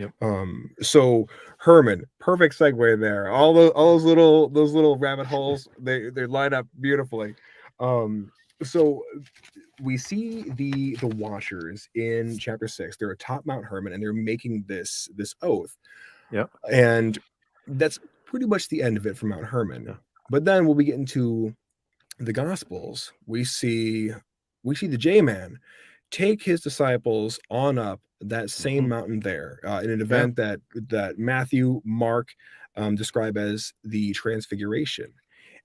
Yep. So Hermon, perfect segue there. Those little rabbit holes, they line up beautifully. So we see the Watchers in chapter 6. They're atop Mount Hermon and they're making this oath, Yep. and that's pretty much the end of it for Mount Hermon. Yeah. But then when we get into the Gospels, we see the J-Man take his disciples on up that same Hmm. mountain there, in an Yeah. event that Matthew, Mark describe as the Transfiguration.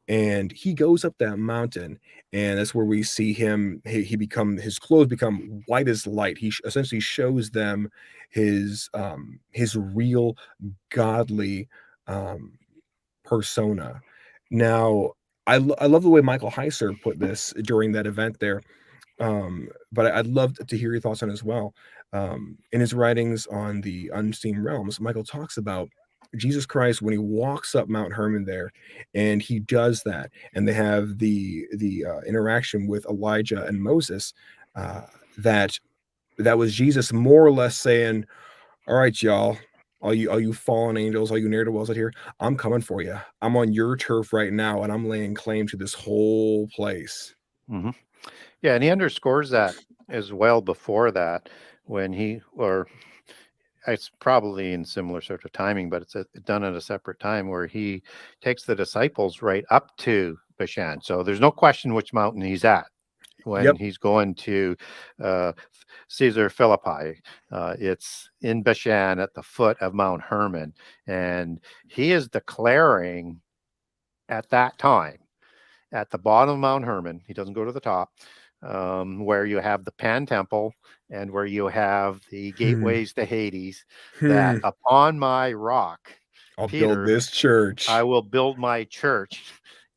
And he goes up that mountain, and that's where we see him. His clothes become white as light. Essentially shows them his real godly um, persona. Now, I love the way Michael Heiser put this during that event there, but I'd love to hear your thoughts on it as well. In his writings on the unseen realms, Michael talks about Jesus Christ when he walks up Mount Hermon there, and he does that, and they have the interaction with Elijah and Moses. Uh, that that was Jesus more or less saying, "All right, y'all, all you fallen angels, all you ne'er do wells out here, I'm coming for you. I'm on your turf right now, and I'm laying claim to this whole place." Hmm. Yeah, and he underscores that as well before that when or it's probably in similar sort of timing, but it's done at a separate time where he takes the disciples right up to Bashan. So there's no question which mountain he's at when Yep. he's going to uh, Caesar Philippi. It's in Bashan at the foot of Mount Hermon. And he is declaring at that time, at the bottom of Mount Hermon, he doesn't go to the top, where you have the Pan Temple and where you have the Hmm. gateways to Hades, that Hmm. upon my rock, I'll build Peter, this I church. will build my church,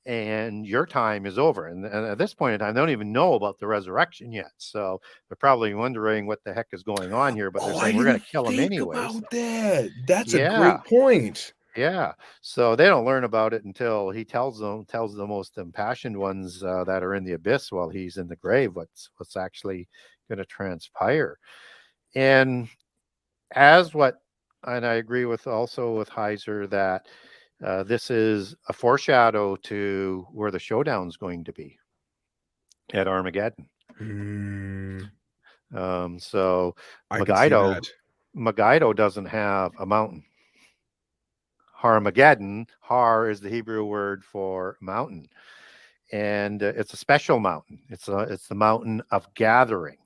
and your time is over. And at this point in time, they don't even know about the resurrection yet. So they're probably wondering what the heck is going on here, but they're Oh, I saying, we're going didn't to kill him think anyways. about that. That's a Yeah. great point. Yeah. So they don't learn about it until he tells the most impassioned ones that are in the abyss while he's in the grave, what's actually going to transpire. And as what, and I agree with also with Heiser that this is a foreshadow to where the showdown's going to be at Armageddon. Hmm. So I could see Megiddo, that. Megiddo doesn't have a mountain. Harmageddon, Har is the Hebrew word for mountain, and it's a special mountain. It's the mountain of gathering.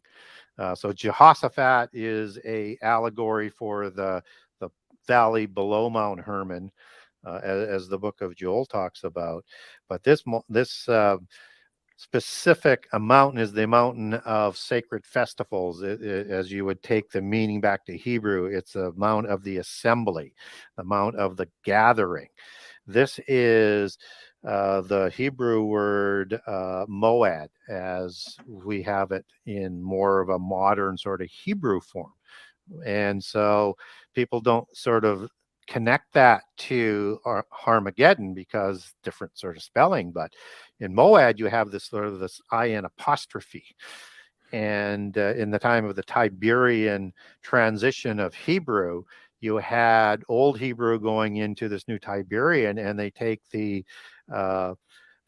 So Jehoshaphat is a allegory for the valley below Mount Hermon, as the book of Joel talks about. But this specific a mountain is the mountain of sacred festivals. As you would take the meaning back to Hebrew, it's a mount of the assembly, the mount of the gathering. This is the Hebrew word moad, as we have it in more of a modern sort of Hebrew form. And so people don't sort of connect that to Armageddon because different sort of spelling. But in Moad, you have this sort of this in apostrophe. And in the time of the Tiberian transition of Hebrew, you had Old Hebrew going into this new Tiberian, and they take uh,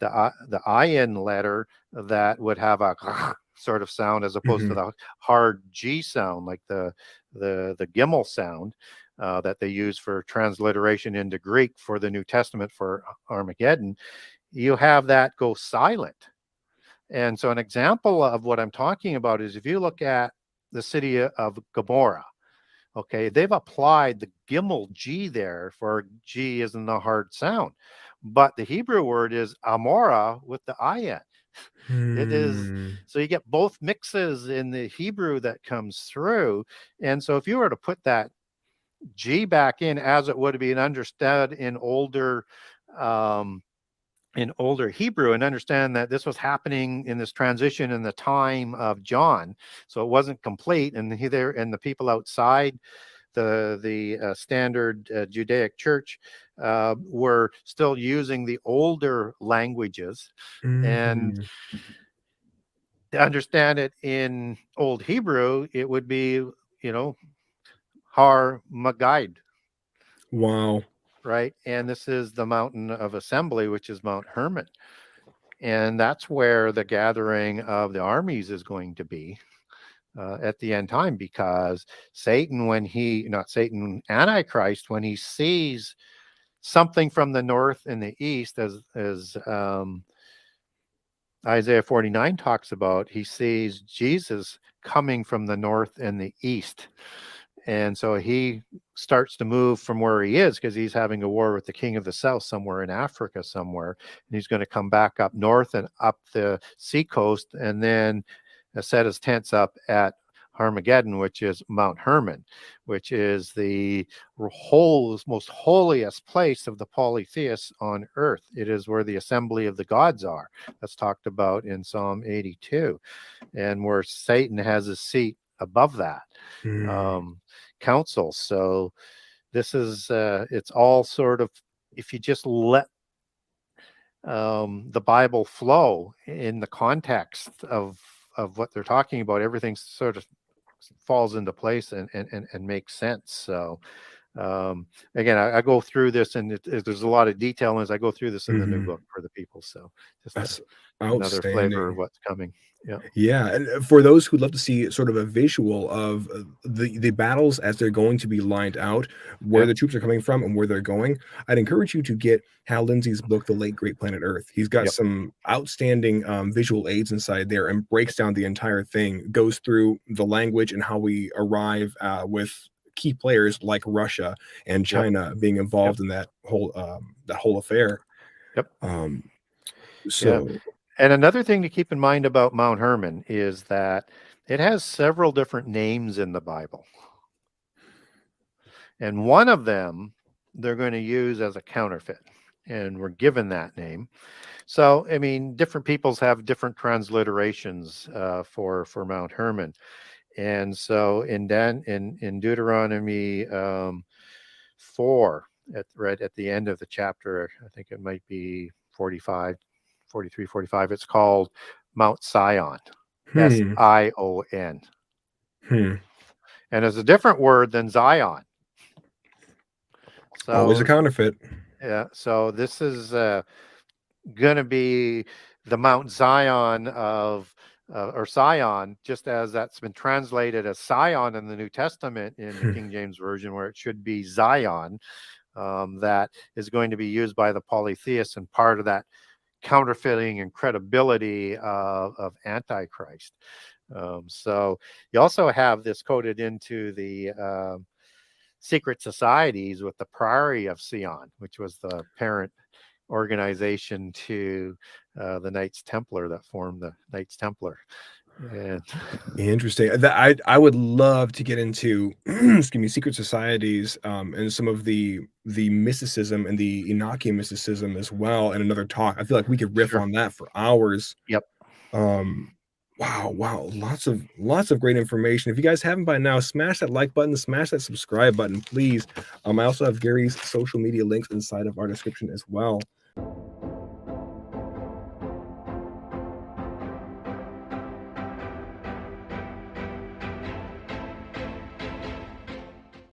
the ayin letter that would have a sort of sound as opposed to Hmm. the hard G sound, like the Gimel sound that they use for transliteration into Greek for the New Testament for Armageddon. You have that go silent. And so an example of what I'm talking about is if you look at the city of Gomorrah, okay, they've applied the Gimel G there for G isn't a hard sound. But the Hebrew word is Amora with the ayin. It is, Hmm. so you get both mixes in the Hebrew that comes through. And so if you were to put that G back in as it would be understood um, in older Hebrew, and understand that this was happening in this transition in the time of John, so it wasn't complete, and the people outside the standard Judaic church were still using the older languages, and Hmm. to understand it in Old Hebrew, it would be, you know, Har Magide, Wow. right? And this is the mountain of assembly, which is Mount Hermon. And that's where the gathering of the armies is going to be at the end time, because Satan, not Satan, Antichrist, when he sees something from the north and the east, as Isaiah 49 talks about, he sees Jesus coming from the north and the east. And so he starts to move from where he is, because he's having a war with the king of the south somewhere in Africa somewhere. And he's going to come back up north and up the seacoast, and then set his tents up at Armageddon, which is Mount Hermon, which is the most holiest place of the polytheists on earth. It is where the assembly of the gods are. That's talked about in Psalm 82, and where Satan has his seat above that council. So this is it's all sort of, if you just let the Bible flow in the context of what they're talking about, everything sort of falls into place and makes sense. So again, I go through this, and there's a lot of detail as I go through this in the new book for the people. So That's another flavor of outstanding. what's coming. Yeah. Yeah, and for those who'd love to see sort of a visual of the battles as they're going to be lined out, where Yeah. the troops are coming from and where they're going, I'd encourage you to get Hal Lindsey's book, The Late Great Planet Earth. He's got Yep. some outstanding visual aids inside there, and breaks down the entire thing, goes through the language and how we arrive with key players like Russia and Yep. China being involved in that whole affair. Yep. So And another thing to keep in mind about Mount Hermon is that it has several different names in the Bible. And one of them they're going to use as a counterfeit. And we're given that name. So, I mean, different peoples have different transliterations for Mount Hermon. And so in Deuteronomy 4, right at the end of the chapter, I think it might be 45, 43, 45, it's called Mount Sion, Sion. And it's a different word than Zion. Always a So, counterfeit. yeah, so this is going to be the Mount Zion or Sion, just as that's been translated as Sion in the New Testament in the King James Version, where it should be Zion. That is going to be used by the polytheists, and part of that counterfeiting and credibility of Antichrist. So you also have this coded into the secret societies with the Priory of Sion, which was the parent organization to the Knights Templar that formed the Knights Templar. And Interesting. I would love to get into excuse me, secret societies and some of the mysticism and the Enochian mysticism as well in another talk. I feel like we could riff sure. on that for hours. Yep. Wow, lots of great information. If you guys haven't by now, smash that like button, smash that subscribe button, please. I also have Gary's social media links inside of our description as well.